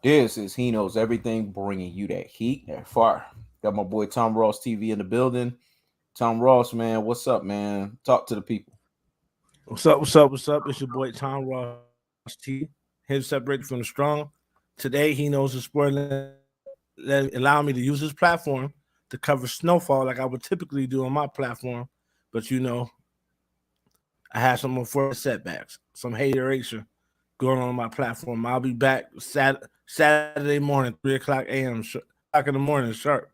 This is He Knows Everything, bringing you that heat, that fire. Got my boy Tom Ross TV in the building. Tom Ross, man, what's up, man? Talk to the people. What's up? What's up? What's up? It's your boy Tomrosstvraw, here separated from the strong. Today, he knows the sport allow me to use his platform to cover Snowfall like I would typically do on my platform. But I had some unfortunate setbacks, some hateration going on my platform. I'll be back Saturday morning, 3 o'clock a.m. O'clock in the morning sharp.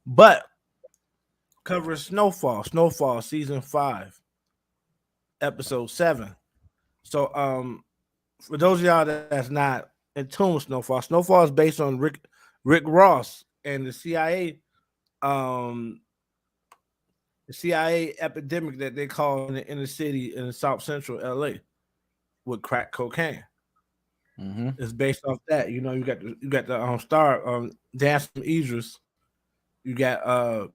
But covering Snowfall season 5, episode 7. So for those of y'all that's not in tune with Snowfall is based on Rick Ross and the CIA epidemic that they call in the inner city in South Central LA with crack cocaine. It's based off that. You got the star Dancing Idris. You got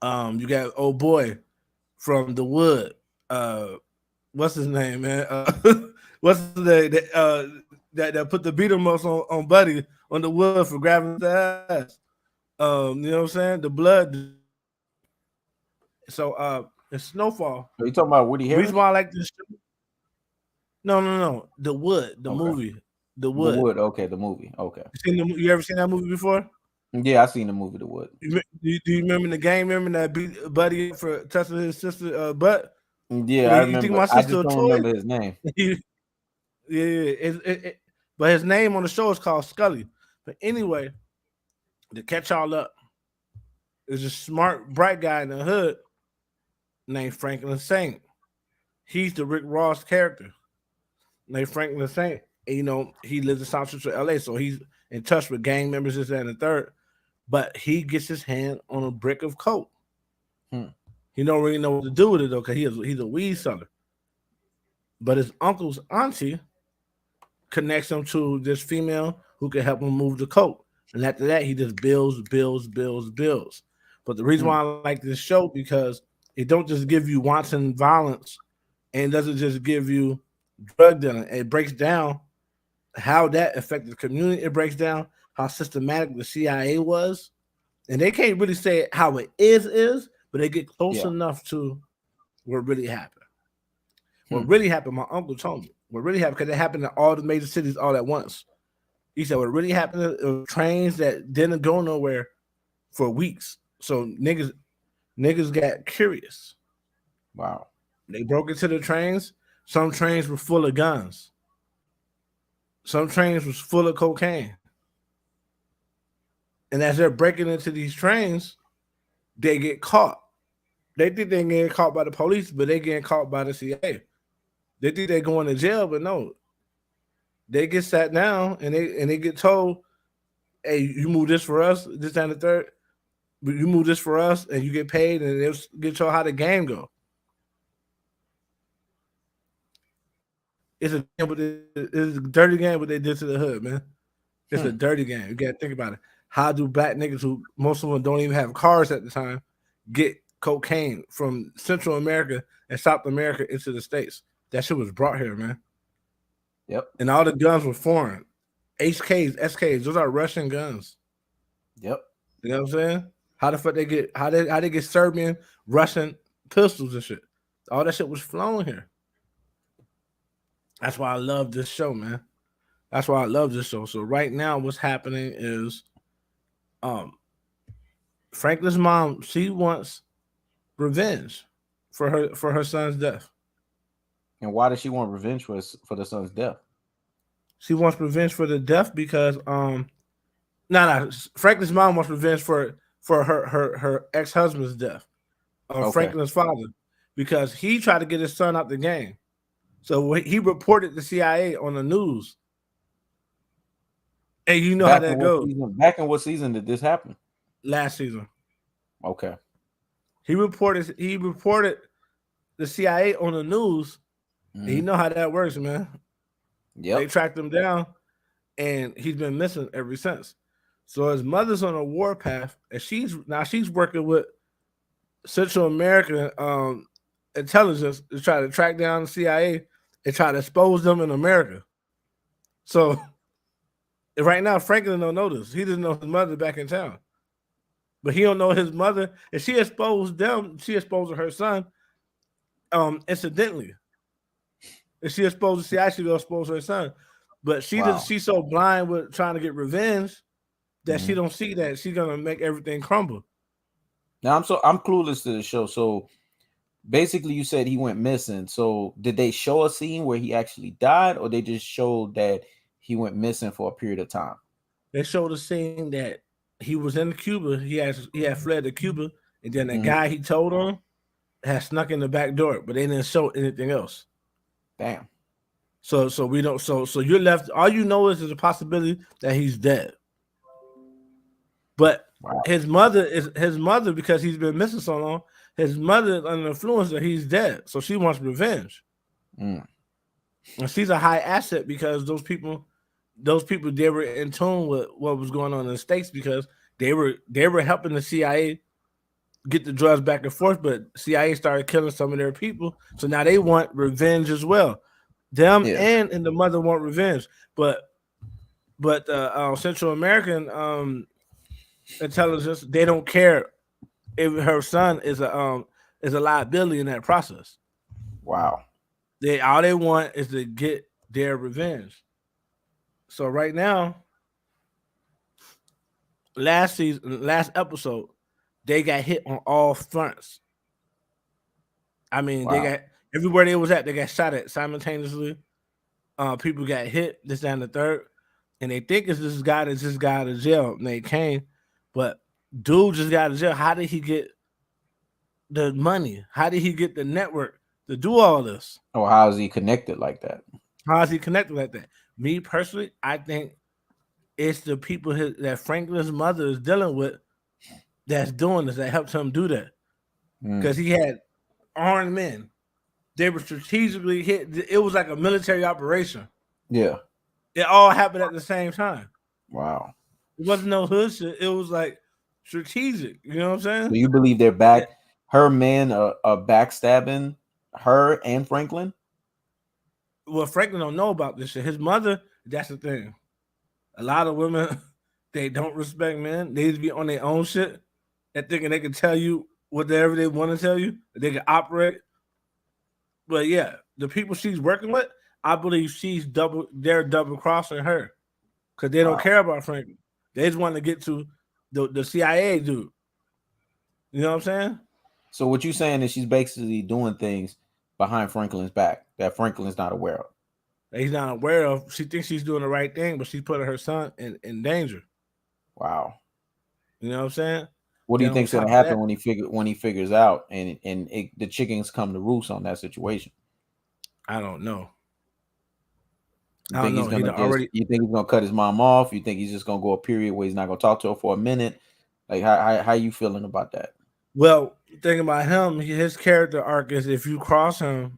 old boy from the Wood. What's his name, man? What's the name that put the beat 'em ups on Buddy on the Wood for grabbing the ass? You know what I'm saying? The blood. So it's Snowfall. Are you talking about Woody The reason Harris? why I like this show. No. The Wood, the Okay. movie. The The Wood. Wood. Okay, the movie. Okay. You ever seen that movie before? Yeah, I seen the movie The Wood. Do you remember the gang? Remember that beat Buddy up for touching his sister butt? Yeah, I You think remember. my I sister just a don't toy? remember his name. Yeah. But his name on the show is called Scully. But anyway, to catch y'all up, there's a smart, bright guy in the hood named Franklin Saint. He's the Rick Ross character named Franklin Saint. And, he lives in South Central LA, so he's in touch with gang members, this, that, and the third. But he gets his hand on a brick of coke. He don't really know what to do with it, though, because he's a weed seller. But his uncle's auntie connects him to this female who can help him move the coke. And after that, he just builds. But the reason why I like this show, because it don't just give you wanton violence and it doesn't just give you drug dealing. It breaks down how that affected the community. It breaks down how systematic the CIA was. And they can't really say how it is, but they get close enough to what really happened. What really happened, my uncle told me. What really happened, because it happened in all the major cities all at once. He said what really happened was trains that didn't go nowhere for weeks. So niggas got curious. Wow. They broke into the trains. Some trains were full of guns. Some trains was full of cocaine. And as they're breaking into these trains, they get caught. They think they're getting caught by the police, but they getting caught by the CIA. They think they're going to jail, but no. They get sat down and they get told, hey, you move this for us, this and the third. But you move this for us and you get paid, and they'll get told how the game go. It's a dirty game what they did to the hood, man. It's a dirty game. You gotta think about it. How do black niggas, who most of them don't even have cars at the time, get cocaine from Central America and South America into the States? That shit was brought here, man. Yep. And all the guns were foreign. HKs, SKs, those are Russian guns. Yep. You know what I'm saying? How the fuck they get Serbian, Russian pistols and shit? All that shit was flown here. That's why I love this show, man. That's why I love this show. So right now, what's happening is, Franklin's mom, she wants revenge for her son's death. And why does she want revenge for the son's death? She wants revenge for the death because Franklin's mom wants revenge for her ex-husband's death. Franklin's father, because he tried to get his son out the game. So he reported the CIA on the news. And you know how that goes. Back in what season did this happen? Last season. Okay. He reported the CIA on the news. And you know how that works, man. Yep. They tracked him down, and he's been missing ever since. So his mother's on a warpath, and she's working with Central American intelligence to try to track down the CIA and try to expose them in America. So Right now, Franklin don't know this. He doesn't know his mother back in town, but he don't know his mother. And she exposed them. She exposed her son, incidentally. And she actually exposed her son, but she does. Wow. She's so blind with trying to get revenge that she Mhm. don't see that she's gonna make everything crumble. Now I'm clueless to the show. So basically, you said he went missing. So did they show a scene where he actually died, or they just showed that he went missing for a period of time? They showed a scene that he was in Cuba. He had fled to Cuba, and then the Mhm. guy he told on had snuck in the back door, but they didn't show anything else. Damn. So we don't. So you're left. All you know is there's a possibility that he's dead. But Wow. his mother because he's been missing so long. His mother is under the influence that he's dead, so she wants revenge, Mm. and she's a high asset because those people they were in tune with what was going on in the states because they were helping the CIA get the drugs back and forth, but CIA started killing some of their people, so now they want revenge as well. Them Yeah. and the mother want revenge, but Central American intelligence they don't care if her son is a liability in that process. Wow. They all they want is to get their revenge. So right now, last episode, they got hit on all fronts. I mean, they Wow. got everywhere they was at, they got shot at simultaneously. People got hit, this, that, and the third, and they think it's this guy that just got out of jail named Kane, but dude just got out of jail. How did he get the money? How did he get the network to do all this? Or how is he connected like that? How is he connected like that? Me personally, I think it's the people that Franklin's mother is dealing with that's doing this that helped him do that Mm. because he had armed men. They were strategically hit. It was like a military operation. Yeah. It all happened at the same time. Wow. It wasn't no hood shit. It was like strategic. You know what I'm So saying? you believe they're back? Her men are backstabbing her and Franklin? Well, Franklin don't know about this shit. His mother, that's the thing. A lot of women, they don't respect men. They need to be on their own shit and thinking they can tell you whatever they want to tell you. They can operate. But yeah, the people she's working with, I believe they're double crossing her because they don't Wow. care about Franklin. They just want to get to the CIA dude. You know what I'm saying? So what you saying is she's basically doing things behind Franklin's back that Franklin's not aware of. That he's not aware of. She thinks she's doing the right thing, but she's putting her son in danger. Wow. You know what I'm saying? What do Then you on think's gonna top of happen that, when he figures out the chickens come to roost on that situation? I don't know. You I don't think he's know. He gonna done already. you think he's gonna cut his mom off? You think he's just gonna go a period where he's not gonna talk to her for a minute? Like how you feeling about that? Well, thing about him, his character arc is if you cross him,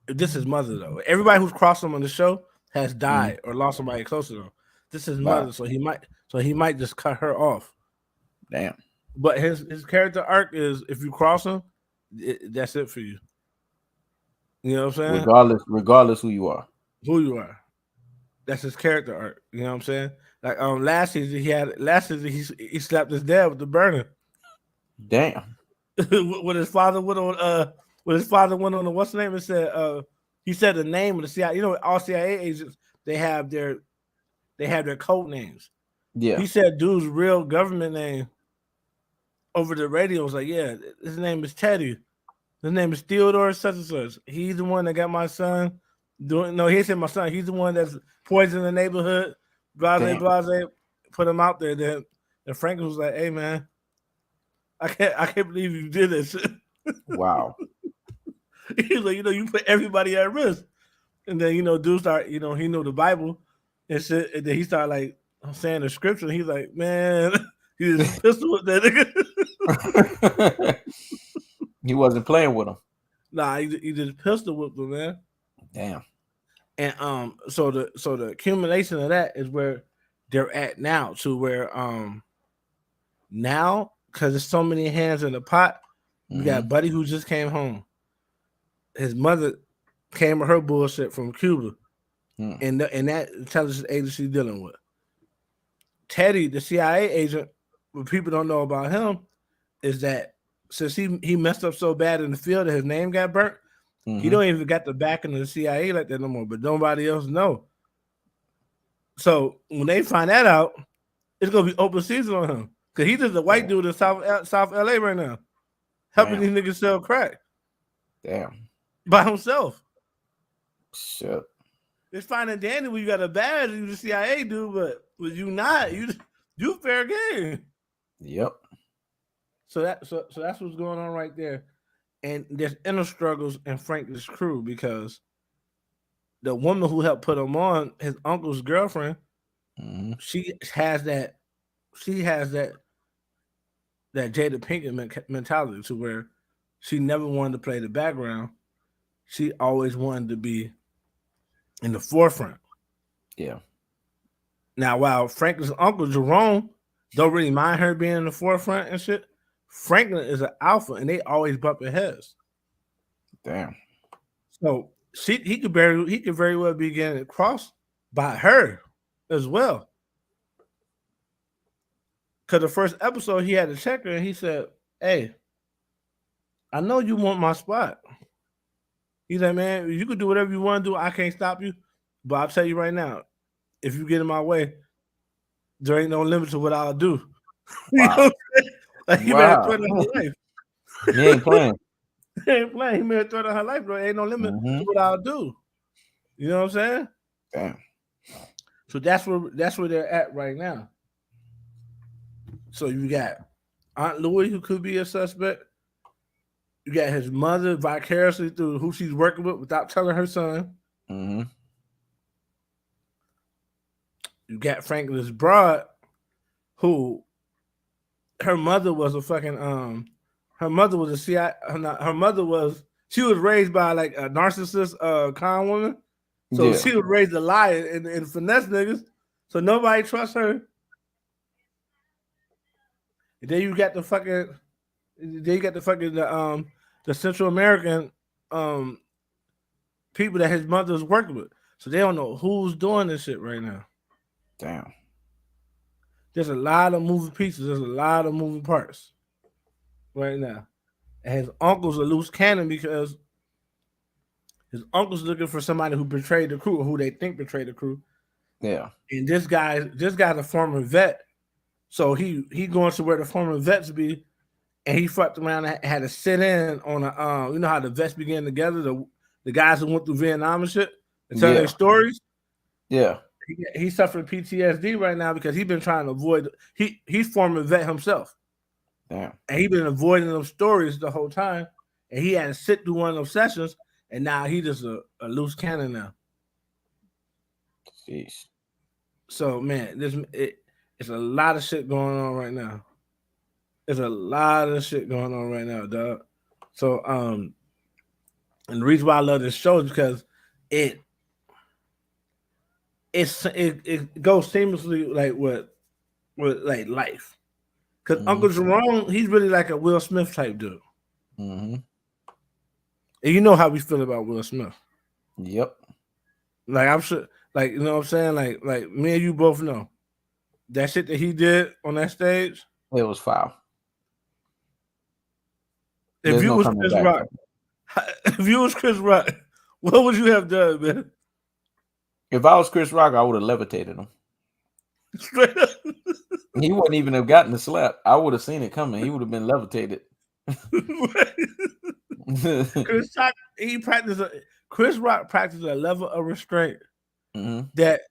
this is mother though. Everybody who's crossed him on the show has Mhm. died or lost somebody close to them. This is Wow. mother, so he might just cut her off. Damn. But his character arc is if you cross him, that's it for you. You know what I'm saying? Regardless who you are. Who you are. That's his character arc. You know what I'm saying? Like last season he slapped his dad with the burner. Damn. when his father went on the what's the name and said he said the name of the CIA. You know, all CIA agents they have their code names. Yeah. He said dude's real government name over the radio. Was like, yeah, his name is Teddy. His name is Theodore such and such. He's the one that got my son doing. No, he said my son. He's the one that's poisoning the neighborhood. Blase, Damn. blase. Put him out there. Then and Franklin was like, "Hey man, I can't believe you did this." Wow. He's like, you put everybody at risk. And then dude start, he knew the Bible and shit. And then he started like saying the scripture. And he's like, man, he just pistol with that nigga. He wasn't playing with him. Nah, he just pistol whipped him, man. Damn. And so the accumulation of that is where they're at now, to where now because there's so many hands in the pot. We got Buddy who just came home. His mother came with her bullshit from Cuba. and that intelligence agency dealing with. Teddy, the CIA agent, what people don't know about him is that since he messed up so bad in the field that his name got burnt, he don't even got the backing of the CIA like that no more. But nobody else know. So when they find that out, it's gonna be open season on him because he's just a white dude in South LA right now, helping these niggas sell crack. Damn. By himself. Shit. It's fine and dandy when you got a badge, you the CIA dude, but when you not, you fair game. Yep. So that's what's going on right there. And there's inner struggles in Franklin's crew because the woman who helped put him on, his uncle's girlfriend, she has that Jada Pinkett mentality to where she never wanted to play the background. She always wanted to be in the forefront. Yeah. Now, while Franklin's uncle Jerome don't really mind her being in the forefront and shit, Franklin is an alpha, and they always bumping heads. Damn. So he could very well be getting crossed by her as well. Because the first episode, he had to check her, and he said, "Hey, I know you want my spot." He's like, "Man, you can do whatever you want to do. I can't stop you. But I'll tell you right now, if you get in my way, there ain't no limit to what I'll do." You know what I'm saying? Like, he made a threat on her life. He ain't playing. He ain't playing. He made a threat on her life, bro. Ain't no limit to what I'll do. You know what I'm saying? Damn. So that's where they're at right now. So you got Aunt Louie, who could be a suspect. You got his mother vicariously through who she's working with without telling her son. You got Franklin's broad, who her mother was a fucking her mother was a CIA. Her mother was she was raised by like a narcissist con woman. So she was raised a liar and finesse niggas. So nobody trusts her. And then you got the Central American people that his mother's working with. So they don't know who's doing this shit right now. Damn. There's a lot of moving pieces. There's a lot of moving parts right now. And his uncle's a loose cannon because his uncle's looking for somebody who betrayed the crew or who they think betrayed the crew. Yeah. And this guy's a former vet. So he going to where the former vets be, and he fucked around and had to sit in on a you know how the vets began together, the guys who went through Vietnam and shit and tell their stories. Yeah. He's suffering PTSD right now because he's been trying to avoid he's former vet himself. Damn. And he's been avoiding those stories the whole time. And he had to sit through one of those sessions, and now he just a loose cannon now. Jeez. So man, it's a lot of shit going on right now. There's a lot of shit going on right now, dog. So and the reason why I love this show is because it goes seamlessly like with like life. Because Uncle Jerome, he's really like a Will Smith type dude. And you know how we feel about Will Smith. Yep. Like I'm sure, like you know what I'm saying, like me and you both know that shit that he did on that stage. It was foul. If you was Chris Rock, what would you have done, man? If I was Chris Rock, I would have levitated him. Straight up. He wouldn't even have gotten the slap. I would have seen it coming. He would have been levitated. Chris Rock practiced a level of restraint that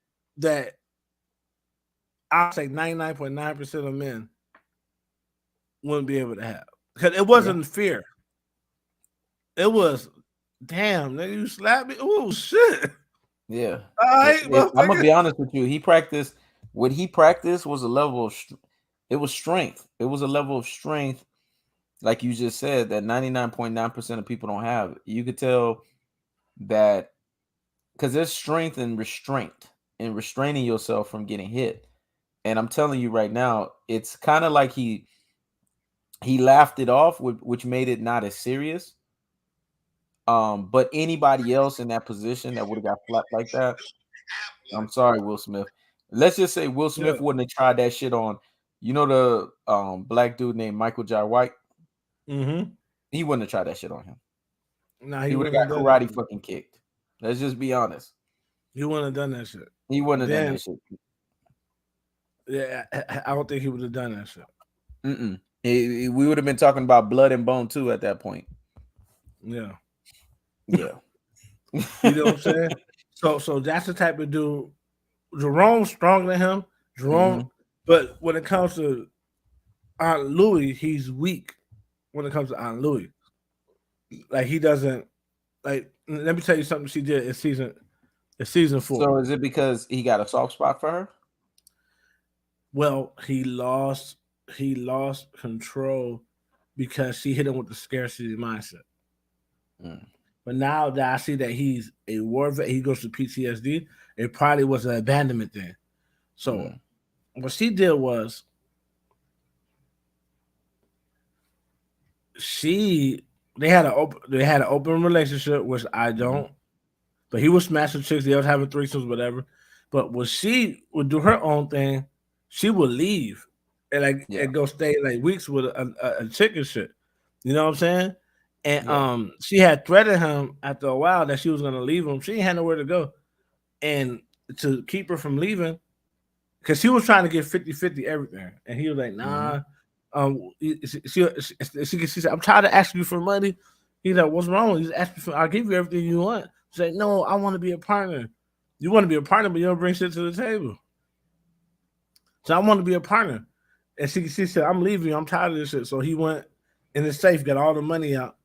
I'll say 99.9% of men wouldn't be able to have. Because it wasn't fear. It was, damn, nigga, you slapped me? Oh, shit. Yeah. I'm going to be honest with you. What he practiced was a level of, it was strength. It was a level of strength, like you just said, that 99.9% of people don't have. You could tell that because there's strength and restraint and restraining yourself from getting hit. And I'm telling you right now, it's kind of like he laughed it off, which made it not as serious. But anybody else in that position that would have got flapped like that, I'm sorry, Will Smith. Let's just say Will Yeah. Smith wouldn't have tried that shit on, the black dude named Michael Jai White. Mm-hmm. He wouldn't have tried that shit on him. Nah, He he would wouldn't have have got done that karate shit. fucking kicked. Let's just be honest. He wouldn't have done that shit. He wouldn't have done Then, that shit. yeah, I don't think he would have done that shit. We would have been talking about blood and bone too at that point. Yeah. Yeah. You know what I'm saying? So that's the type of dude. Jerome's stronger than him. Jerome, but when it comes to Aunt Louie, he's weak. When it comes to Aunt Louie, like he doesn't like. Let me tell you something she did in season 4. So is it because he got a soft spot for her? Well, he lost control because she hit him with the scarcity mindset. But now that I see that he's a war vet, he goes to PTSD. It probably was an abandonment thing. So what she did was they had an open relationship, which I don't. But he was smashing chicks. They was having threesomes, whatever. But when she would do her own thing, she would leave and go stay like weeks with a chick and shit. You know what I'm saying? And she had threatened him after a while that she was gonna leave him. She ain't had nowhere to go. And to keep her from leaving, because she was trying to get 50-50 everything. And he was like, nah. She said, I'm tired of asking you for money. He's like, what's wrong? He's asking for, I'll give you everything you want. She's like, no, I want to be a partner. You want to be a partner, but you don't bring shit to the table. So I want to be a partner. And she said, I'm leaving you. I'm tired of this shit. So he went in the safe, got all the money out,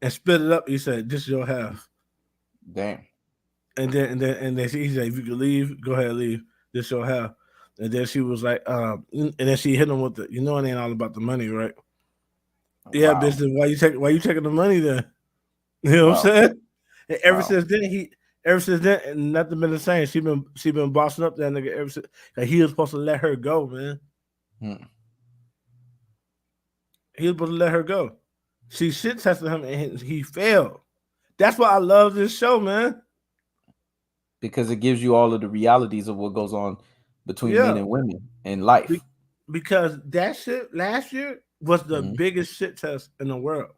and split it up. He said, this is your half. Damn. And then he said, if you could leave, go ahead, leave. This your half. And then she was like, and then she hit him with the, it ain't all about the money, right? Yeah, bitch. Then why you taking the money then? You know what I'm saying? And ever since then, nothing been the same. She been bossing up that nigga ever since. Like he was supposed to let her go, man. He was supposed to let her go. She shit tested him and he failed. That's why I love this show, man. Because it gives you all of the realities of what goes on between men and women in life. Because that shit last year was the biggest shit test in the world.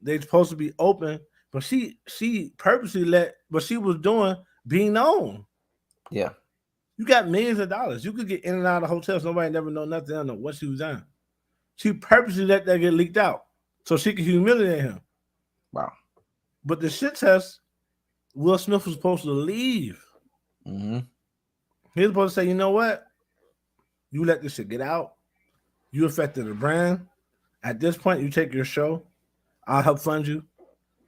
They're supposed to be open, but she purposely let what she was doing be known. Yeah. You got millions of dollars. You could get in and out of hotels. Nobody never know nothing. I don't know what she was on. She purposely let that get leaked out so she could humiliate him. Wow. But the shit test, Will Smith was supposed to leave. He was supposed to say, you know what? You let this shit get out. You affected the brand. At this point, you take your show. I'll help fund you.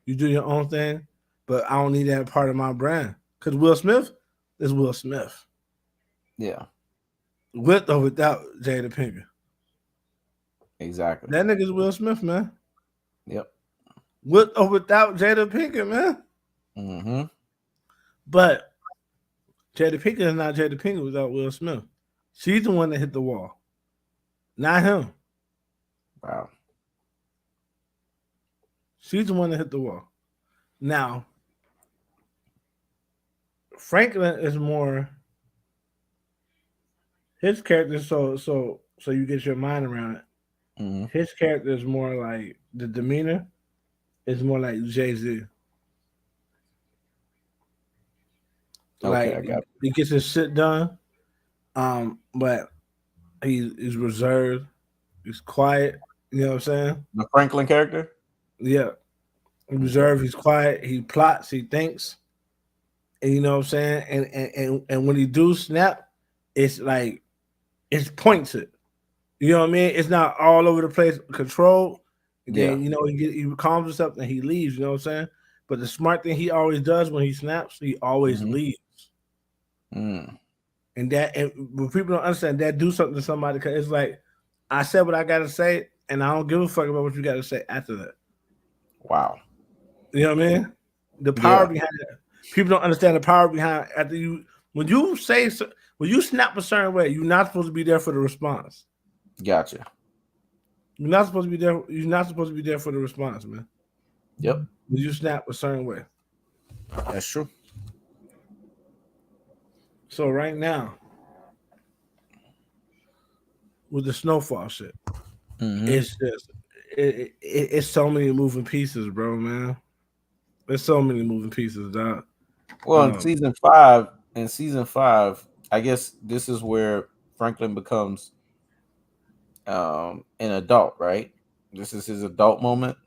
You do your own thing. But I don't need that part of my brand. Because Will Smith is Will Smith. Yeah. With or without Jada Pinkett. Exactly. That nigga's Will Smith, man. Yep. With or without Jada Pinkett, man. But Jada Pinkett is not Jada Pinkett without Will Smith. She's the one that hit the wall, not him. Wow. She's the one that hit the wall. Now, Franklin is more his character. So you get your mind around it. His character is more like the demeanor is more like Jay-Z. Okay, I got it. He gets his shit done, but he's reserved. He's quiet. You know what I'm saying? The Franklin character? Yeah. He's reserved. He's quiet. He plots. He thinks. And you know what I'm saying? And when he do snap, it's like it's pointed. You know what I mean? It's not all over the place. Controlled. Then he calms himself and he leaves. You know what I'm saying? But the smart thing he always does when he snaps, he always leaves. And when people don't understand that, do something to somebody because it's like I said what I gotta say, and I don't give a fuck about what you gotta say after that. Wow. You know what I mean? The power behind it. People don't understand the power behind after you when you snap a certain way, you're not supposed to be there for the response. Gotcha. You're not supposed to be there. You're not supposed to be there for the response, man. Yep. When you snap a certain way. That's true. So right now, with the Snowfall shit, Mm-hmm. it's just it's so many moving pieces, bro, man. There's so many moving pieces, dog. Well, Um, in season five, I guess this is where Franklin becomes an adult, right? This is his adult moment.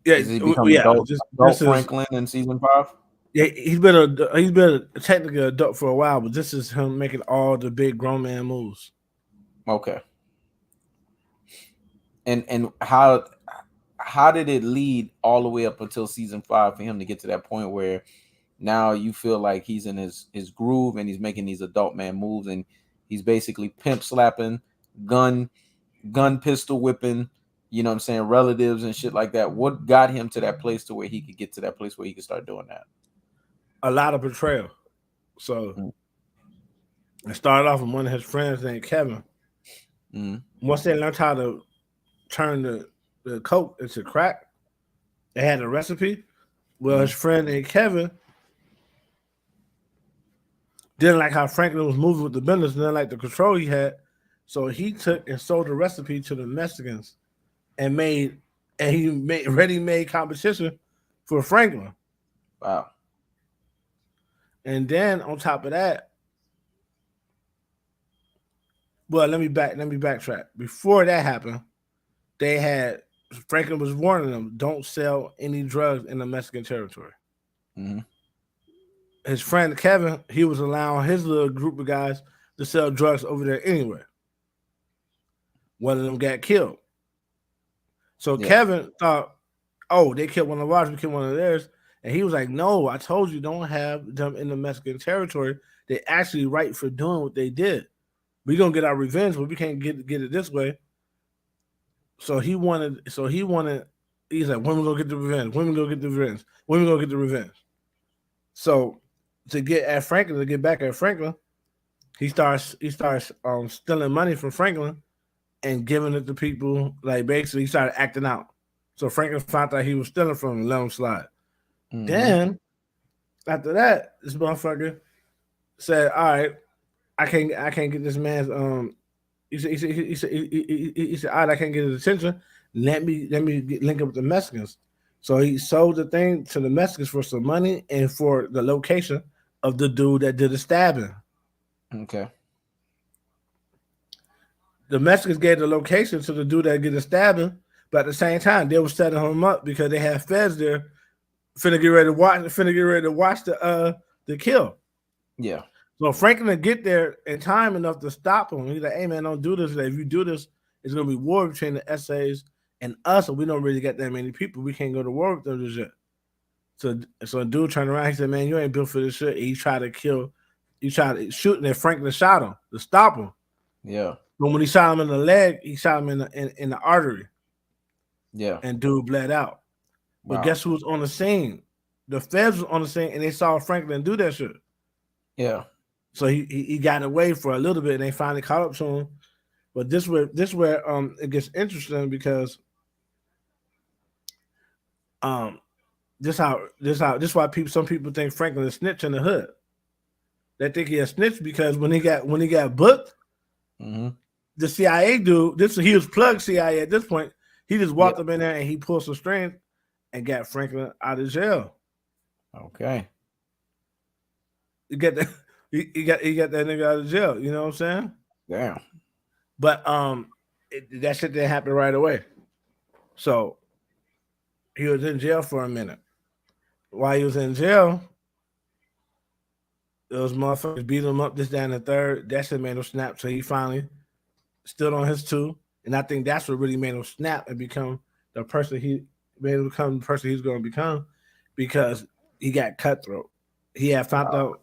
yeah, Does he become yeah. adult This is Franklin in season five? yeah. He's been a technically adult for a while, but this is him making all the big grown man moves. Okay. And how did it lead all the way up until season five for him to get to that point where now you feel like he's in his groove and he's making these adult man moves and he's basically pimp slapping, gun pistol whipping, you know what I'm saying, relatives and shit like that. What got him to that place to where he could get to that place where he could start doing that? A lot of betrayal. So it started off with one of his friends named Kevin. Mm-hmm. Once they learned how to turn the coke into crack, they had a recipe. Well, his friend named Kevin didn't like how Franklin was moving with the business, didn't like the control he had. So he took and sold the recipe to the Mexicans and he made ready-made competition for Franklin. Wow. And then on top of that, well, let me backtrack. Before that happened, they had Franklin was warning them, don't sell any drugs in the Mexican territory. Mm-hmm. His friend Kevin, he was allowing his little group of guys to sell drugs over there anyway. One of them got killed. So Yeah. Kevin thought, oh, they killed one of ours, we killed one of theirs. And he was like, no, I told you don't have them in the Mexican territory. They actually right for doing what they did. We're gonna get our revenge, but we can't get it this way. He's like, when we gonna get the revenge? When we gonna get the revenge? When we gonna get the revenge? So to get at Franklin, to get back at Franklin, he starts stealing money from Franklin and giving it to people. Like basically, he started acting out. So Franklin found out he was stealing from him and let him slide. Mm-hmm. Then after that, this motherfucker said, "All right, I can't get this man's he said, all right, I can't get his attention. Let me link up with the Mexicans." So he sold the thing to the Mexicans for some money and for the location of the dude that did the stabbing. Okay. The Mexicans gave the location to the dude that did the stabbing, but at the same time, they were setting him up because they had feds there finna get ready to watch the kill. Yeah. So Franklin to get there in time enough to stop him. He's like, "Hey man, don't do this. If you do this, it's gonna be war between the SAs and us, and we don't really get that many people. We can't go to war with them just yet." So a dude turned around. He said, "Man, you ain't built for this shit." He tried to kill. He tried to shoot, and then Franklin shot him to stop him. Yeah. But when he shot him in the leg, he shot him in the artery, Yeah. and dude bled out. But Wow. guess who was on the scene? The feds was on the scene, and they saw Franklin do that shit. Yeah. So he got away for a little bit, and they finally caught up to him. But this where it gets interesting because this why some people think Franklin is snitch in the hood. They think he a snitch because when he got booked, Mm-hmm. the CIA dude, he was plugged CIA at this point. He just Yeah. walked up in there and he pulled some strings and got Franklin out of jail. Okay. He got that he got that nigga out of jail. You know what I'm saying? Damn. But that shit didn't happen right away. So he was in jail for a minute. While he was in jail, those motherfuckers beat him up, this, that, and the third. That shit made him snap. So he finally stood on his two. And I think that's what really made him snap and become the person he's going to become because he got cutthroat. He had found out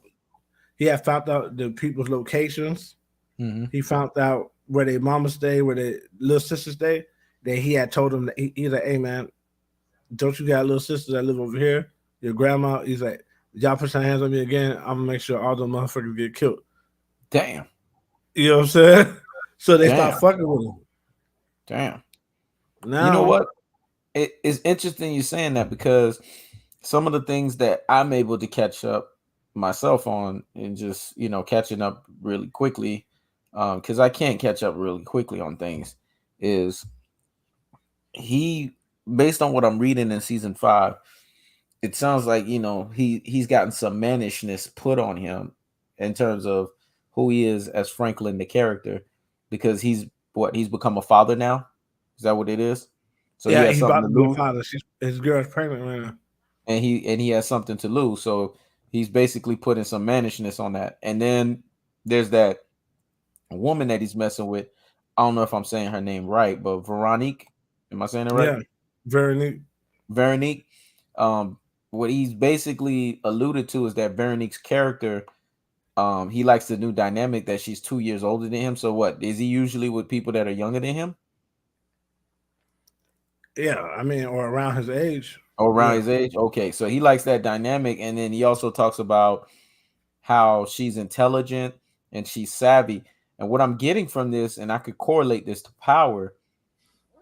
the people's locations. Mm-hmm. He found out where their mama stayed, where their little sister stayed. Then he had told him that he's like, "Hey man, don't you got little sisters that live over here? Your grandma?" He's like, "Y'all put your hands on me again, I'm gonna make sure all the motherfuckers get killed." Damn. You know what I'm saying? So they Damn. start fucking with him. Damn. Now, You know what? It's interesting you saying that because some of the things that I'm able to catch up myself on and just catching up really quickly, because I can't catch up really quickly on things. Is he based on what I'm reading in season 5? It sounds like he's gotten some mannishness put on him in terms of who he is as Franklin the character, because he's become a father now. Is that what it is? So he Yeah, has he's something about to to be a lose, father. His girl's pregnant right now. and he has something to lose. So he's basically putting some mannishness on that. And then there's that woman that he's messing with. I don't know if I'm saying her name right, but Veronique. Am I saying it right? Yeah, very neat. Veronique. What he's basically alluded to is that Veronique's character, he likes the new dynamic that she's 2 years older than him. So what is he usually with people that are younger than him Yeah, I mean, or around his age. or around Yeah. his age? Okay, so he likes that dynamic, and then he also talks about how she's intelligent and she's savvy. And what I'm getting from this, and I could correlate this to Power,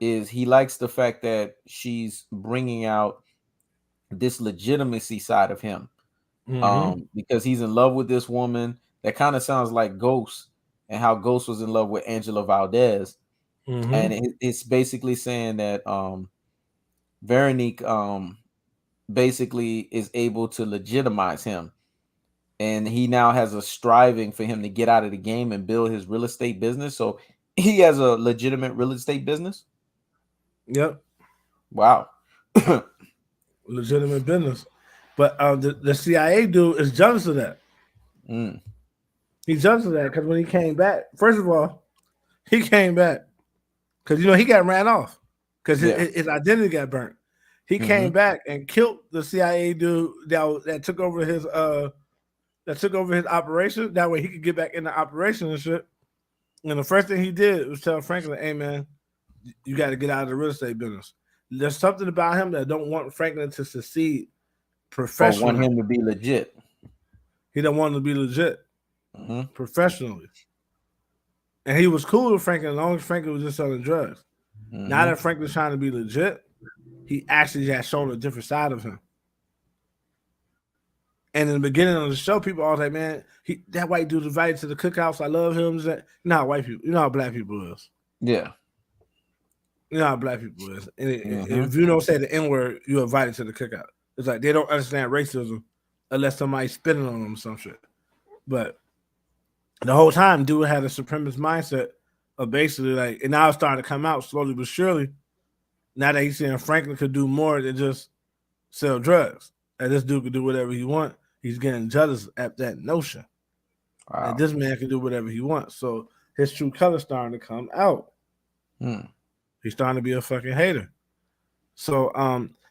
is he likes the fact that she's bringing out this legitimacy side of him, Mm-hmm. because he's in love with this woman that kind of sounds like Ghost, and how Ghost was in love with Angela Valdez. And Mm-hmm. it's basically saying that Veronique basically is able to legitimize him, and he now has a striving for him to get out of the game and build his real estate business. So he has a legitimate real estate business. Yep. Wow. Legitimate business. But the CIA dude is jealous of that. Mm, He's jealous of that because when he came back, first of all, he came back because he got ran off because yeah. his identity got burnt. He Hmm. came back and killed the CIA dude that took over his operation. That way he could get back in the operation and shit. And the first thing he did was tell Franklin, "Hey man, you got to get out of the real estate business." There's something about him that don't want Franklin to succeed Or want professionally. him to be legit. He don't want him to be legit Hmm. professionally. And he was cool with Franklin as long as Franklin was just selling drugs. Now Hmm. that Franklin's trying to be legit, he actually has shown a different side of him. And in the beginning of the show, people always like, man, that white dude invited to the cookhouse. I love him. You know how white people, you know how black people is. Yeah. You know how black people is. And Hmm. if you don't say the N word, you're invited to the cookout. It's like they don't understand racism unless somebody's spitting on them or some shit. But the whole time, dude had a supremacist mindset of basically like, and now it's starting to come out slowly but surely. Now that he's saying Franklin could do more than just sell drugs, and this dude could do whatever he wants, he's getting jealous at that notion that Wow. this man can do whatever he wants. So his true color starting to come out. Hmm. He's starting to be a fucking hater. So,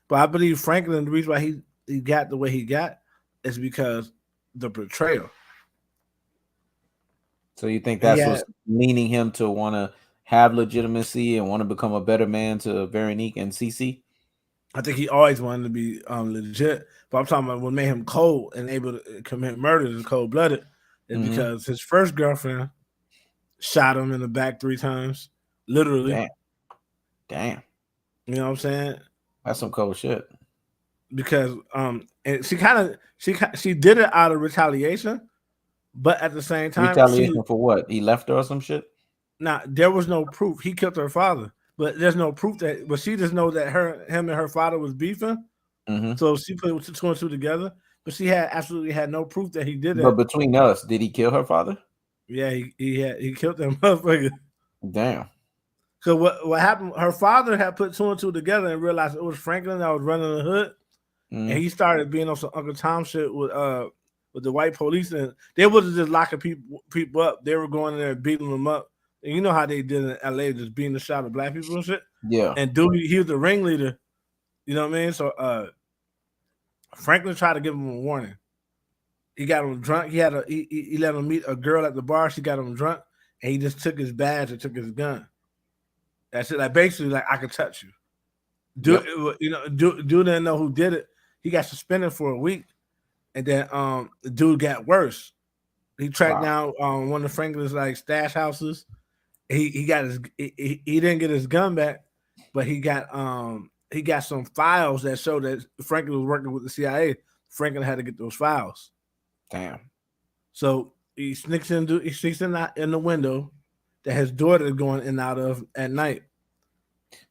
but I believe Franklin, the reason why he got the way he got is because the betrayal. So you think He that's had, what's leaning him to want to have legitimacy and want to become a better man to Veronique and Cece? I think he always wanted to be legit, but I'm talking about what made him cold and able to commit murder and cold blooded is Hmm. because his first girlfriend shot him in the back 3 times, literally. Damn. Damn. You know what I'm saying? That's some cold shit. Because and she did it out of retaliation, but at the same time, Retaliation for what? He left her or some shit? there was no proof he killed her father, but there's no proof that. But she just know that him and her father was beefing, Hmm. so she put 2 and 2 together. But she had absolutely had no proof that he did But that. between us, did he kill her father? Yeah, he killed that motherfucker. Damn. So what happened? Her father had put 2 and 2 together and realized it was Franklin that was running the hood, and Mm. he started being on some Uncle Tom shit with the white police, and they wasn't just locking people up. They were going in there and beating them up. And you know how they did in LA, just beating the shit out of black people and shit. Yeah. And dude, he was the ringleader. You know what I mean? So Franklin tried to give him a warning. He got him drunk. He let him meet a girl at the bar. She got him drunk, and he just took his badge and took his gun. That's it. Like basically, like I could touch you. Yep. Dude didn't know who did it. He got suspended for a week, and then the dude got worse. He tracked Wow. down one of Franklin's like stash houses. He got he didn't get his gun back, but he got some files that show that Franklin was working with the CIA. Franklin had to get those files. Damn. So he sneaks in the window that his daughter is going in and out of at night.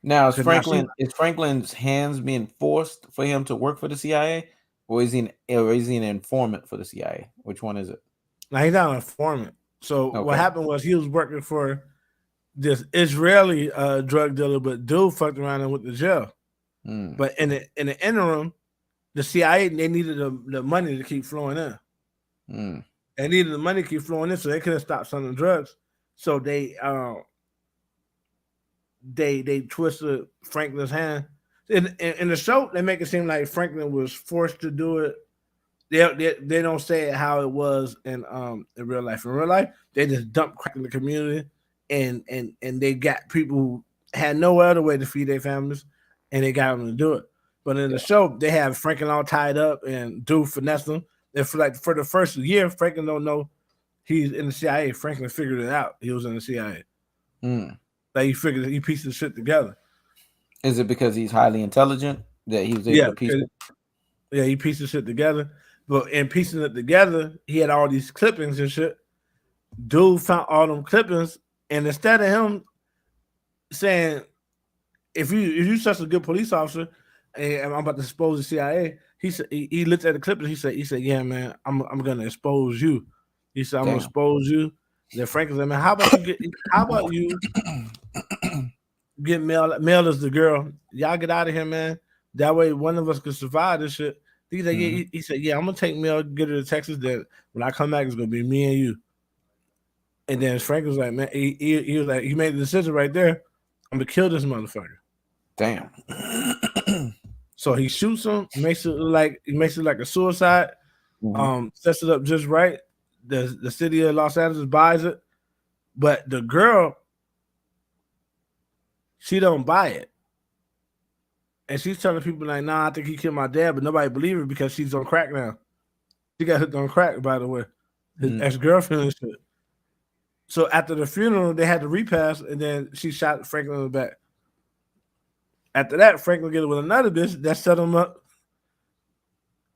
Now Cause now she Is Franklin's hands being forced for him to work for the CIA, or is he an informant for the CIA? Which one is it? now he's not an informant. So what Okay. happened was he was working for this Israeli drug dealer, but dude fucked around and went to jail. Mm, But in the interim, the CIA they needed the money to keep flowing in. mm. They needed the money to keep flowing in, so they couldn't stop selling drugs. So they twisted Franklin's hand. In the show, they make it seem like Franklin was forced to do it. They don't say it how it was in real life. In real life, they just dumped crack in the community, and they got people who had no other way to feed their families, and they got them to do it. But in the Yeah. show, they have Franklin all tied up and do finesse them. And for the first year, Franklin don't know he's in the CIA. Franklin figured it out. He was in the CIA. Mm. Like he pieced the shit together. Is it because he's highly intelligent that he was able Yeah, to piece it? yeah, he pieced the shit together. But in piecing it together, he had all these clippings and shit. Dude found all them clippings, and instead of him saying, if you such a good police officer, and I'm about to expose the CIA," he said he looked at the clippings. He said, "Yeah, man, I'm gonna expose you." He said, "I'm gonna Damn. expose you." Then Franklin said, "Man, how about you get mail as the girl? Y'all get out of here, man. That way one of us could survive this shit." He said, "Yeah." Mhm. He said, "Yeah, I'm gonna take mail, get her to Texas. Then when I come back, it's gonna be me and you." And then Frank was like, "Man," he was like, "He made the decision right there. I'm gonna kill this motherfucker." Damn. So he shoots him, makes it like a suicide. Mhm. Sets it up just right. The city of Los Angeles buys it, but the girl, she don't buy it, and she's telling people like, "Nah, I think he killed my dad," but nobody believe her because she's on crack now. She got hooked on crack, by the way, his Mm. ex girlfriend and shit. So after the funeral, they had the repast, and then she shot Franklin in the back. After that, Franklin get it with another bitch that set him up.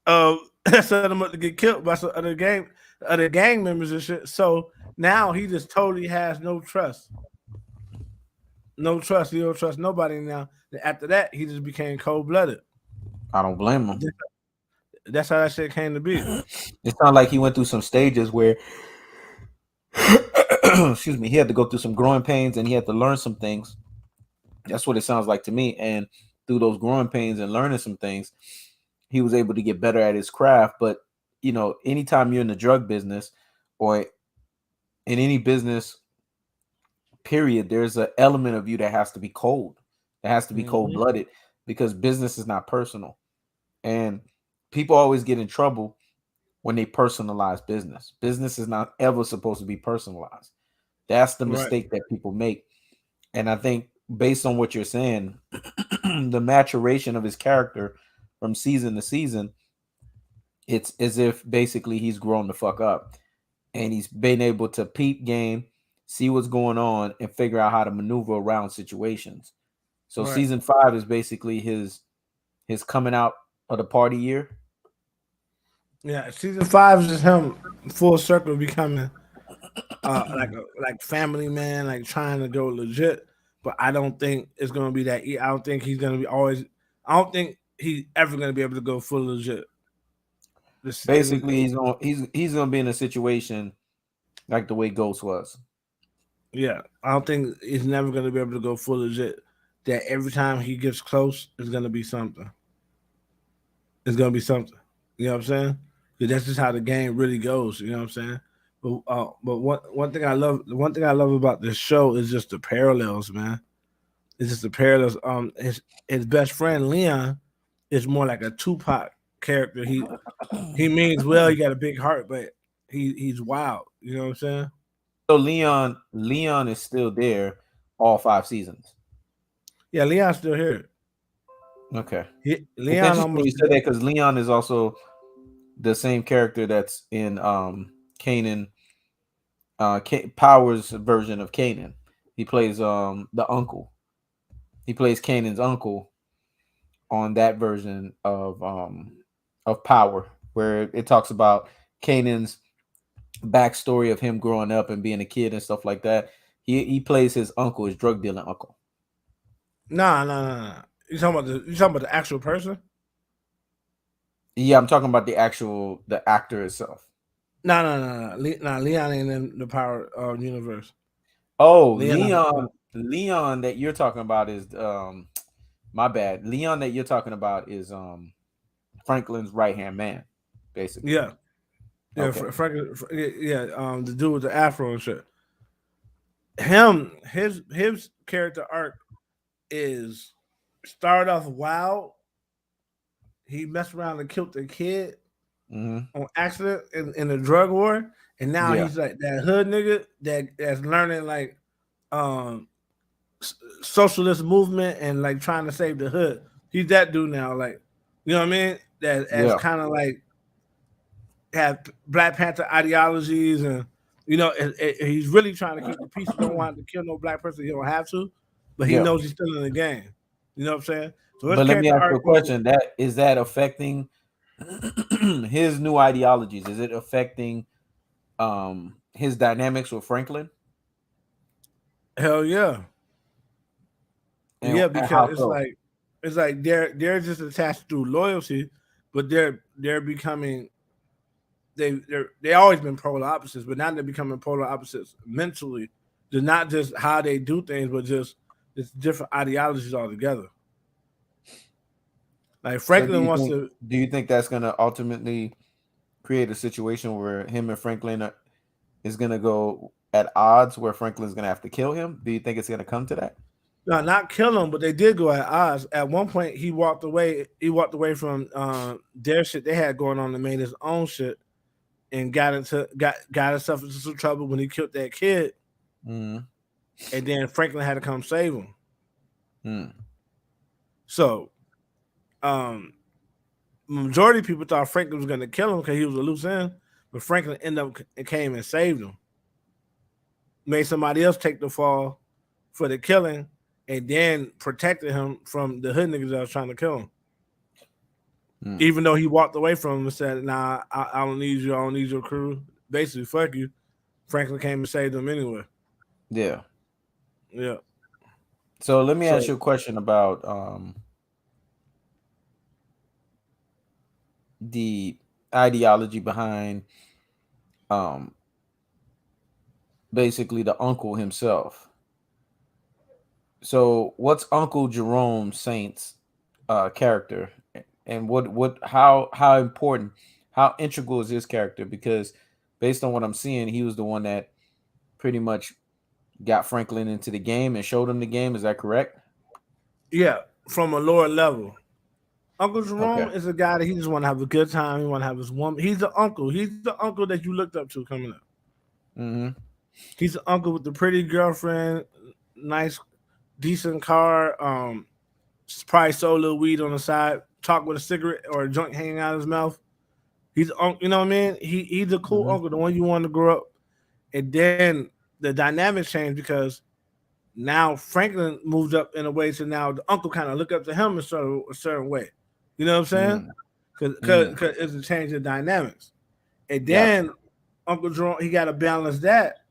That set him up to get killed by some other gang members and shit. So now he just totally has no trust. No trust. He don't trust nobody now. After that, he just became cold blooded. I don't blame him. That's how that shit came to be. It sounds like he went through some stages where, excuse me, he had to go through some growing pains and he had to learn some things. That's what it sounds like to me. And through those growing pains and learning some things, he was able to get better at his craft. But anytime you're in the drug business or in any business, period, there's an element of you that has to be cold. It has to be cold Mm-hmm. blooded because business is not personal. And people always get in trouble when they personalize business. Business is not ever supposed to be personalized. That's the Right. mistake that people make. And I think based on what you're saying, the maturation of his character from season to season, it's as if basically he's grown the fuck up and he's been able to peep game, see what's going on, and figure out how to maneuver around situations. So Right. season 5 is basically his coming out of the party year. Yeah. Season 5 is just him full circle becoming like family man, like trying to go legit. But I don't think it's gonna be that. I don't think he's gonna be always. I don't think he's ever gonna be able to go full legit. This and Basically, he's gonna be in a situation like the way Ghost was. yeah, I don't think he's never gonna be able to go full legit. That every time he gets close, it's gonna be something. It's gonna be something. You know what I'm saying? 'Cause that's just how the game really goes. You know what I'm saying? But one thing I love about this show is just the parallels, man. It's just the parallels. His best friend Leon is more like a Tupac character. He means well. He got a big heart, but he's wild. You know what I'm saying? So Leon is still there all 5 seasons. Yeah, Leon's still here. Okay. It's Leon interesting almost you said that because Leon is also the same character that's in Kanan, Powers version of Kanan. He plays the uncle. He plays Kanan's uncle on that version of Power, where it talks about Kanan's backstory of him growing up and being a kid and stuff like that. He plays his uncle, his drug dealing uncle. Nah. You talking about the actual person? Yeah, I'm talking about the actor itself. No. Leon ain't in the Power universe. Oh, Leon. Leon that you're talking about is my bad. Leon that you're talking about is Franklin's right hand man, basically. Yeah. Okay. Franklin. Yeah. The dude with the afro and shit. His character arc is started off wild. He messed around and killed the kid on accident in the drug war, and now Yeah. he's like that hood nigga that's learning like um socialist movement and like trying to save the hood. He's that dude now, like you know what I mean? That as Yeah. kind of like have Black Panther ideologies and he's really trying to keep the peace. He don't want to kill no black person. He don't have to, but he Yeah. knows he's still in the game. You know what I'm saying? So his But let me character ask you arc a question. That is that affecting his new ideologies? Is it affecting his dynamics with Franklin? hell yeah. And Yeah, how because so? it's like they're just attached through loyalty, but they're becoming they always been polar opposites, but now they're becoming polar opposites mentally. They're not just how they do things, but just it's different ideologies altogether. Like So do Franklin you wants think to that's going to ultimately create a situation where him and Franklin is going to go at odds, where Franklin's going to have to kill him? Do you think it's going to come to that? no, not kill him, but they did go at odds. At one point, he walked away. He walked away from their shit they had going on and made his own shit, and got himself into some trouble when he killed that kid. Mm. And then Franklin had to come save him. Mm. So, majority of people thought Franklin was going to kill him because he was a loose end, but Franklin ended up came and saved him, made somebody else take the fall for the killing, and then protected him from the hood niggas that was trying to kill him. Mm. Even though he walked away from him and said, "Nah, I don't need you. I don't need your crew." Basically, fuck you. Franklin came and saved him anyway. Yeah. Yeah. So let me ask So you a question about the ideology behind um basically the uncle himself. So what's Uncle Jerome Saint's character, and what how important, how integral is his character? Because based on what I'm seeing, he was the one that pretty much got Franklin into the game and showed him the game. Is that correct? yeah, from a lower level. Uncle Jerome Okay. is a guy that he just want to have a good time. He want to have his woman. He's the uncle. He's the uncle that you looked up to coming up. Mm-hmm. He's the uncle with the pretty girlfriend, nice, decent car. Probably sold a little weed on the side. Talk with a cigarette or a joint hanging out of his mouth. He's you know what I mean. He's a cool Mm-hmm. uncle, the one you want to grow up. And then the dynamics changed because now Franklin moved up in a way to now the uncle kind of look up to him in a certain way. You know what I'm saying? Mm. Because Mm. it's a change in dynamics. And Gotcha. then Uncle Jerome, he got to balance that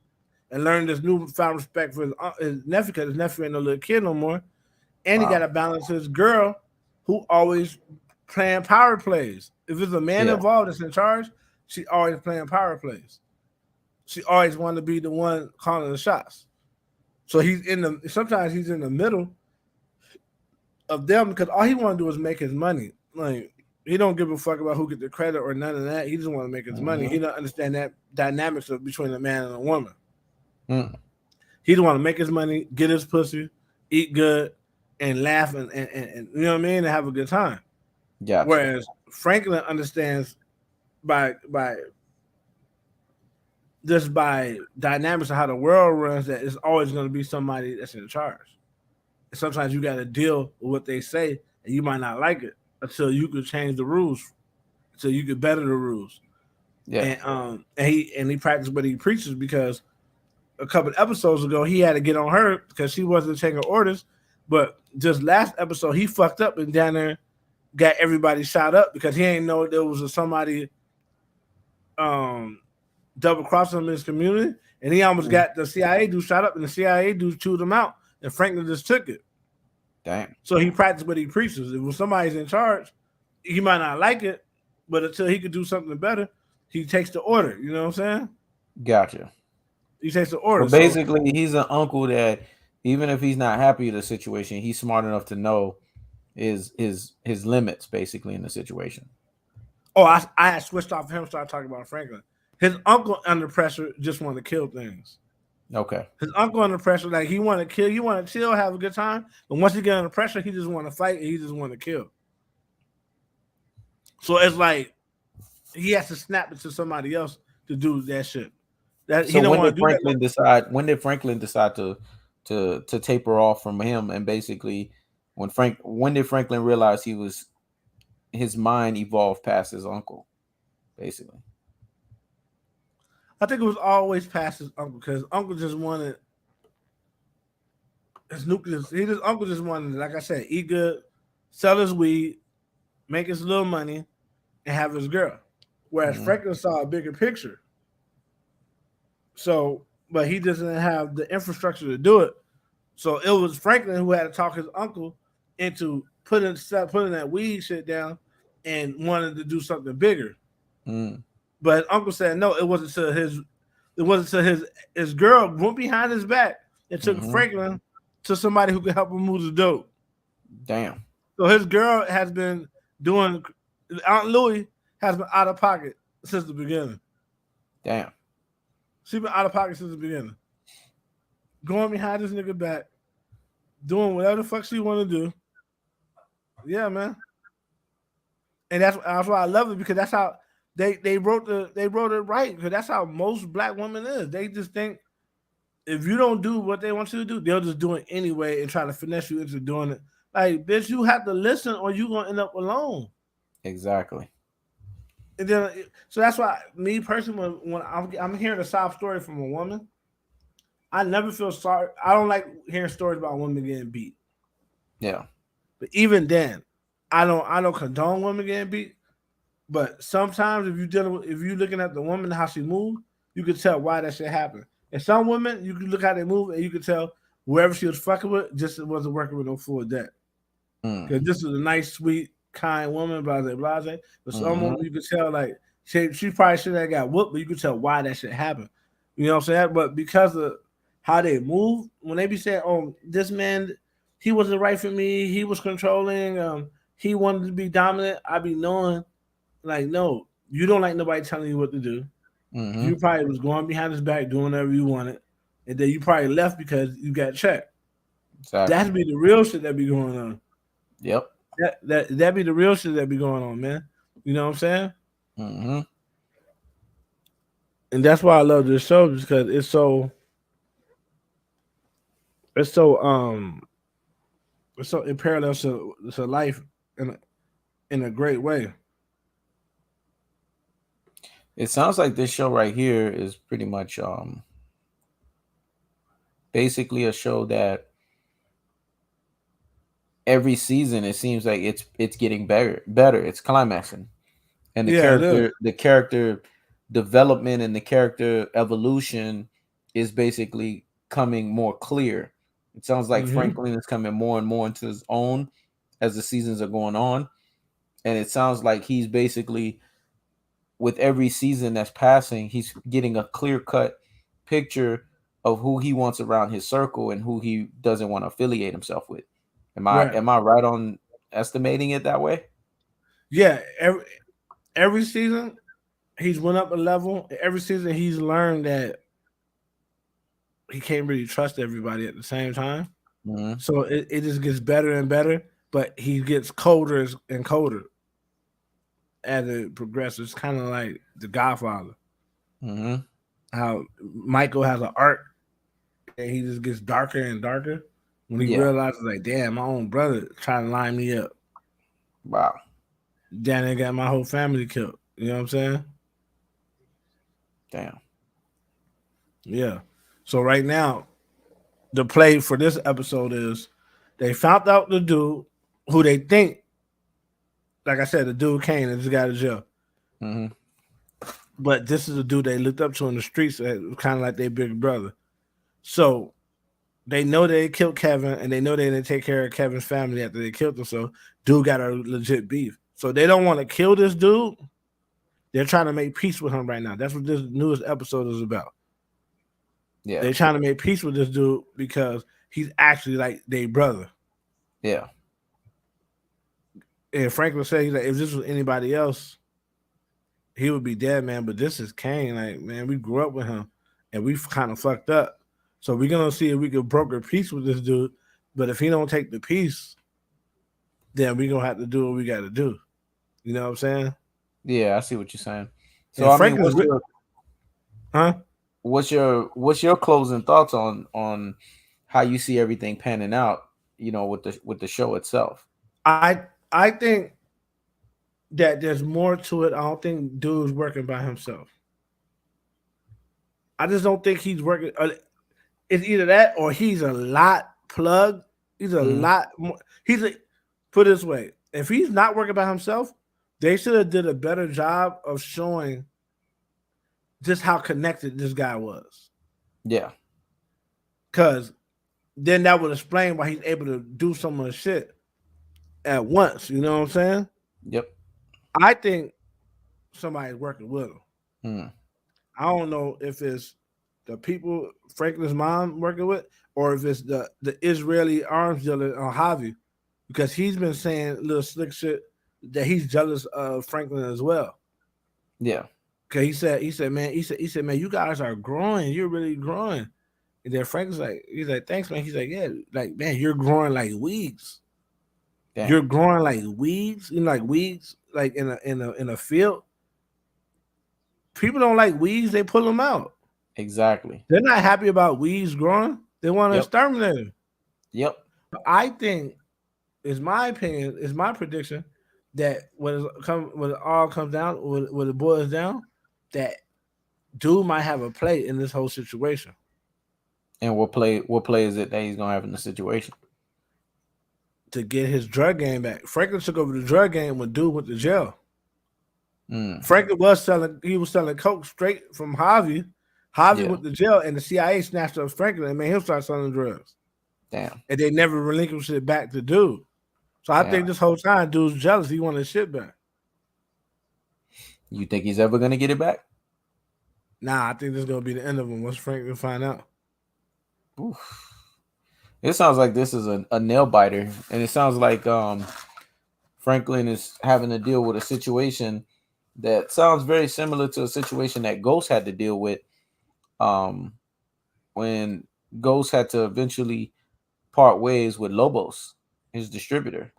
and learn this newfound respect for his nephew because his nephew ain't no little kid no more. And he got Wow. to balance his girl who always playing power plays. If there's a man Yeah. involved that's in charge, she always playing power plays. She always want to be the one calling the shots. So sometimes he's in the middle of them because all he want to do is make his money. Like he don't give a fuck about who get the credit or none of that. He just want to make his money. Mm-hmm. He don't understand that dynamics of between a man and a woman. Mm. He just want to make his money, get his pussy, eat good, and laugh and you know what I mean, and have a good time. Gotcha. Whereas Franklin understands by just by dynamics of how the world runs that it's always going to be somebody that's in charge. And sometimes you got to deal with what they say, and you might not like it until you could change the rules, until you could better the rules. Yeah. And he practiced what he preaches because a couple of episodes ago he had to get on her because she wasn't taking orders. But just last episode he fucked up and down there got everybody shot up because he ain't know there was somebody double crossing him in his community, and he almost got the CIA dude shot up, and the CIA dude chewed him out, and Franklin just took it. Damn. So he practiced what he preaches. If somebody's in charge, he might not like it, but until he could do something better, he takes the order. You know what I'm saying? Gotcha. He takes the order. But basically, he's an uncle that even if he's not happy with the situation, he's smart enough to know his limits basically in the situation. Oh, I had switched off him, started talking about Franklin. His uncle under pressure just wanted to kill things. Okay. His uncle under pressure, like he wanted to kill, he wanted to chill, have a good time. But once he get under pressure, he just want to fight and he just want to kill. So it's like he has to snap it to somebody else to do that shit. That So he don't when want did to do Franklin that. decide? When did Franklin decide to taper off from him? And basically, when did Franklin realize his mind evolved past his uncle? Basically, I think it was always past his uncle because uncle just wanted his nucleus. His uncle just wanted, like I said, eat good, sell his weed, make his little money, and have his girl. Whereas Franklin saw a bigger picture. So, but he doesn't have the infrastructure to do it. So it was Franklin who had to talk his uncle into putting that weed shit down and wanted to do something bigger. But uncle said no. It wasn't to his girl went behind his back and took Franklin to somebody who could help him move the dope. Damn. So his girl has been doing. Aunt Louie has been out of pocket since the beginning. Damn. She's been out of pocket since the beginning. Going behind this nigga back, doing whatever the fuck she want to do. Yeah, man. And that's why I love it because that's how they wrote it right because that's how most black women is. They just think if you don't do what they want you to do, they'll just do it anyway and try to finesse you into doing it. Like, bitch, you have to listen or you're gonna end up alone. Exactly. And then, so that's why me personally, when I'm hearing a sob story from a woman, I never feel sorry. I don't like hearing stories about women getting beat. Yeah. But even then, I don't condone women getting beat. But sometimes if you're looking at the woman how she moved, you can tell why that shit happened. And some women, you can look how they move and you can tell whoever she was fucking with just wasn't working with no full debt. Because this is a nice, sweet, kind woman, blase. But some women you can tell like she probably should have got whooped, but you can tell why that shit happened. You know what I'm saying? But because of how they move, when they be saying, "Oh, this man, he wasn't right for me. He was controlling. He wanted to be dominant," I be knowing, like, no, you don't like nobody telling you what to do. You probably was going behind his back doing whatever you wanted, and then you probably left because you got checked. Exactly. That'd be the real shit that be going on. Yep. That be the real shit that be going on, man. You know what I'm saying? And that's why I love this show because it's so it parallels to life in a great way. It sounds like this show right here is pretty much basically a show that every season it seems like it's getting better. It's climaxing. And the character development and the character evolution is basically coming more clear. It sounds like Franklin is coming more and more into his own as the seasons are going on. And it sounds like he's basically, with every season that's passing, he's getting a clear-cut picture of who he wants around his circle and who he doesn't want to affiliate himself with. Am I right on estimating it that way? Yeah, every season he's went up a level. Every season he's learned that he can't really trust everybody at the same time. So it just gets better and better, but he gets colder and colder as it progresses. It's kind of like The Godfather. How Michael has an arc and he just gets darker and darker when he realizes, like, damn, my own brother trying to line me up. Wow. Damn, they got my whole family killed. You know what I'm saying? Damn. Yeah. So right now, the play for this episode is they found out the dude who they think, like I said, the dude came and just got out of jail. but this is a dude they looked up to in the streets, kind of like their big brother. So they know they killed Kevin, and they know they didn't take care of Kevin's family after they killed him. So dude got a legit beef. So they don't want to kill this dude. They're trying to make peace with him right now. That's what this newest episode is about. Yeah. They're trying to make peace with this dude because he's actually like their brother. Yeah. And Franklin said, he's like, if this was anybody else, he would be dead, man. But this is Kane. Like, man, we grew up with him and we've kind of fucked up. So we're gonna see if we can broker peace with this dude. But if he don't take the peace, then we're gonna have to do what we gotta do. You know what I'm saying? Yeah, I see what you're saying. So And I mean, Franklin's huh? what's your closing thoughts on how you see everything panning out, with the show itself? I think that there's more to it. I don't think dude's working by himself. I just don't think he's working. It's either that or he's a lot plugged. He's a Mhm. lot more. Put it this way: if he's not working by himself, they should have did a better job of showing just how connected this guy was. Yeah. Because then that would explain why he's able to do so much shit at once. You know what I'm saying? Yep. I think somebody's working with him. Mm. I don't know if it's the people Franklin's mom working with, or if it's the Israeli arms dealer on Javi, because he's been saying little slick shit that he's jealous of Franklin as well. Yeah. Cause he said, man, you guys are growing, you're really growing. And then Franklin's like, he's like, thanks, man. He's like, yeah, like, man, you're growing like weeds. Damn. You're growing like weeds, like weeds, like in a field. People don't like weeds, they pull them out. Exactly. They're not happy about weeds growing. They want to Yep. exterminate them. Yep. I think, is my opinion, is my prediction that when it all comes down, when it boils down, that dude might have a play in this whole situation. And what play is it that he's gonna have in the situation? To get his drug game back. Franklin took over the drug game when dude went to jail. Franklin was selling coke straight from Javi. Javi went to jail, and the CIA snatched up Franklin and made him start selling drugs. Damn. And they never relinquished it back to dude. So I think this whole time, dude's jealous. He wanted his shit back. You think he's ever gonna get it back? Nah, I think this is gonna be the end of him once Franklin find out. Oof. It sounds like this is a nail biter, and it sounds like Franklin is having to deal with a situation that sounds very similar to a situation that Ghost had to deal with when Ghost had to eventually part ways with Lobos, his distributor.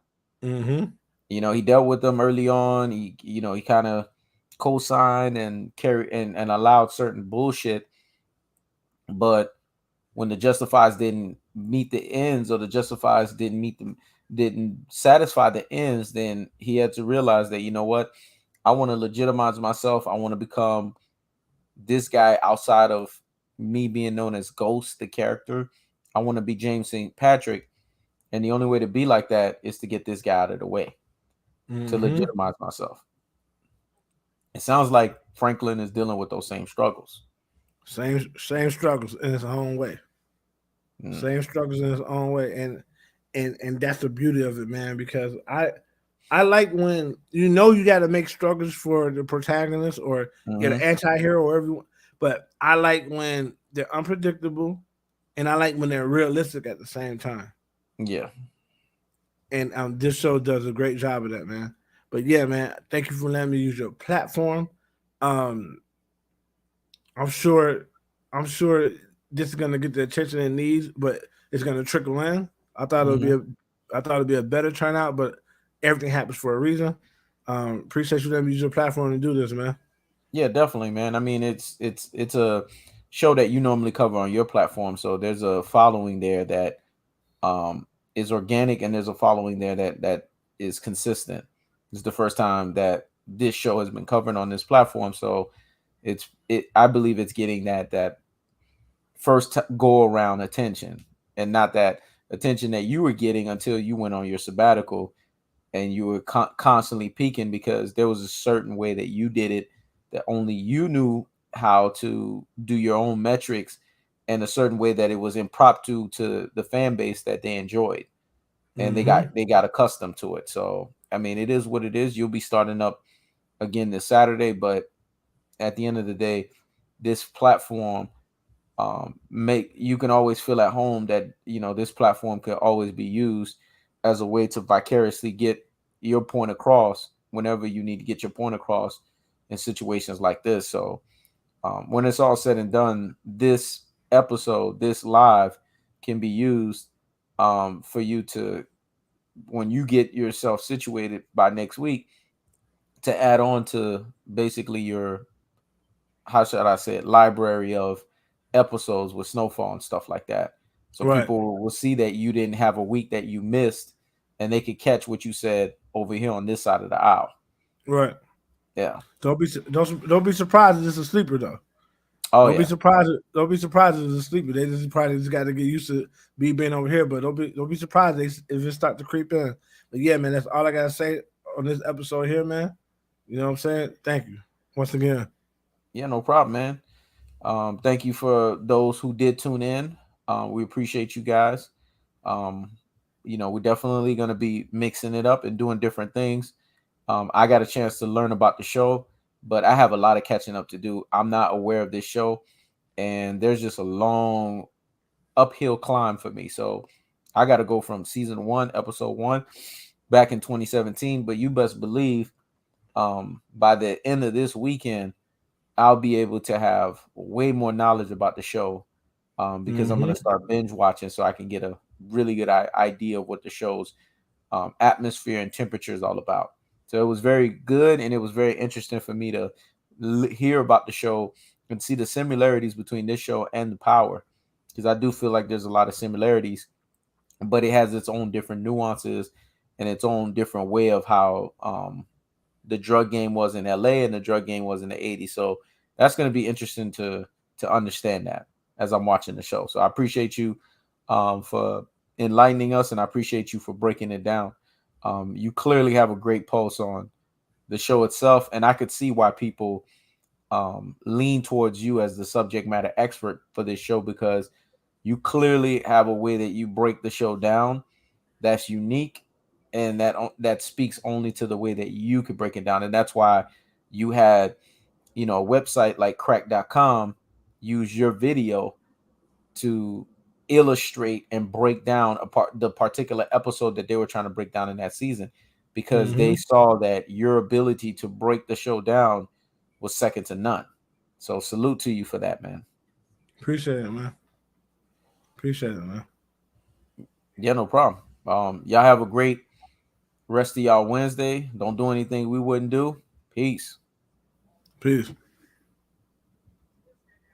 Mm-hmm. He dealt with them early on. He kind of co-signed and and allowed certain bullshit, but when the justifies didn't meet the ends, or the justifies didn't satisfy the ends, then he had to realize that, you know what, I want to legitimize myself. I want to become this guy outside of me being known as Ghost, the character. I want to be James St. Patrick. And the only way to be like that is to get this guy out of the way, to legitimize myself. It sounds like Franklin is dealing with those same struggles. Same struggles in his own way. Same struggles in his own way. And that's the beauty of it, man, because I like when you got to make struggles for the protagonist or you're the anti-hero or everyone, but I like when they're unpredictable, and I like when they're realistic at the same time. Yeah. And this show does a great job of that, man. But yeah, man, thank you for letting me use your platform. I'm sure this is gonna get the attention it needs, but it's gonna trickle in. I thought it'd be a better turnout, but everything happens for a reason. Appreciate you letting me use your platform to do this, man. Yeah, definitely, man. I mean, it's a show that you normally cover on your platform, so there's a following there that is organic, and there's a following there that is consistent. It's the first time that this show has been covered on this platform, so I believe it's getting that first go around attention, and not that attention that you were getting until you went on your sabbatical and you were constantly peaking because there was a certain way that you did it that only you knew how to do your own metrics in a certain way that it was impromptu to the fan base that they enjoyed, and Mm-hmm. they got accustomed to it. So I mean, it is what it is. You'll be starting up again this Saturday, but at the end of the day, this platform, make you can always feel at home that this platform can always be used as a way to vicariously get your point across whenever you need to get your point across in situations like this. So when it's all said and done, this episode, this live, can be used for you to, when you get yourself situated by next week, to add on to basically your, how should I say it, library of episodes with Snowfall and stuff like that. So Right. people will see that you didn't have a week that you missed, and they could catch what you said over here on this side of the aisle. Right. Yeah. Don't be surprised if it's a sleeper though. Oh Don't be yeah. surprised. Don't be surprised if it's a sleeper. They just probably just got to get used to me being over here. But don't be surprised if it start to creep in. But yeah, man, that's all I gotta say on this episode here, man. You know what I'm saying? Thank you once again. Yeah, no problem, man. Thank you for those who did tune in. We appreciate you guys. Um, we're definitely going to be mixing it up and doing different things. I got a chance to learn about the show, but I have a lot of catching up to do. I'm not aware of this show, and there's just a long uphill climb for me. So I got to go from season one, episode one, back in 2017. But you best believe, by the end of this weekend, I'll be able to have way more knowledge about the show, because I'm going Mm-hmm. to start binge watching so I can get a really good idea of what the show's atmosphere and temperature is all about. So it was very good, and it was very interesting for me to hear about the show and see the similarities between this show and The Power, because I do feel like there's a lot of similarities, but it has its own different nuances and its own different way of how the drug game was in LA and the drug game was in the 80s. So that's going to be interesting to understand that as I'm watching the show. So I appreciate you for enlightening us, and I appreciate you for breaking it down. You clearly have a great pulse on the show itself, and I could see why people lean towards you as the subject matter expert for this show, because you clearly have a way that you break the show down that's unique, and that speaks only to the way that you could break it down. And that's why you had, a website like crack.com use your video to illustrate and break down the particular episode that they were trying to break down in that season, because they Mm-hmm. saw that your ability to break the show down was second to none. So salute to you for that, man. Appreciate it, man. Appreciate it, man. Yeah, no problem. Y'all have a great rest of y'all Wednesday. Don't do anything we wouldn't do. Peace. Peace.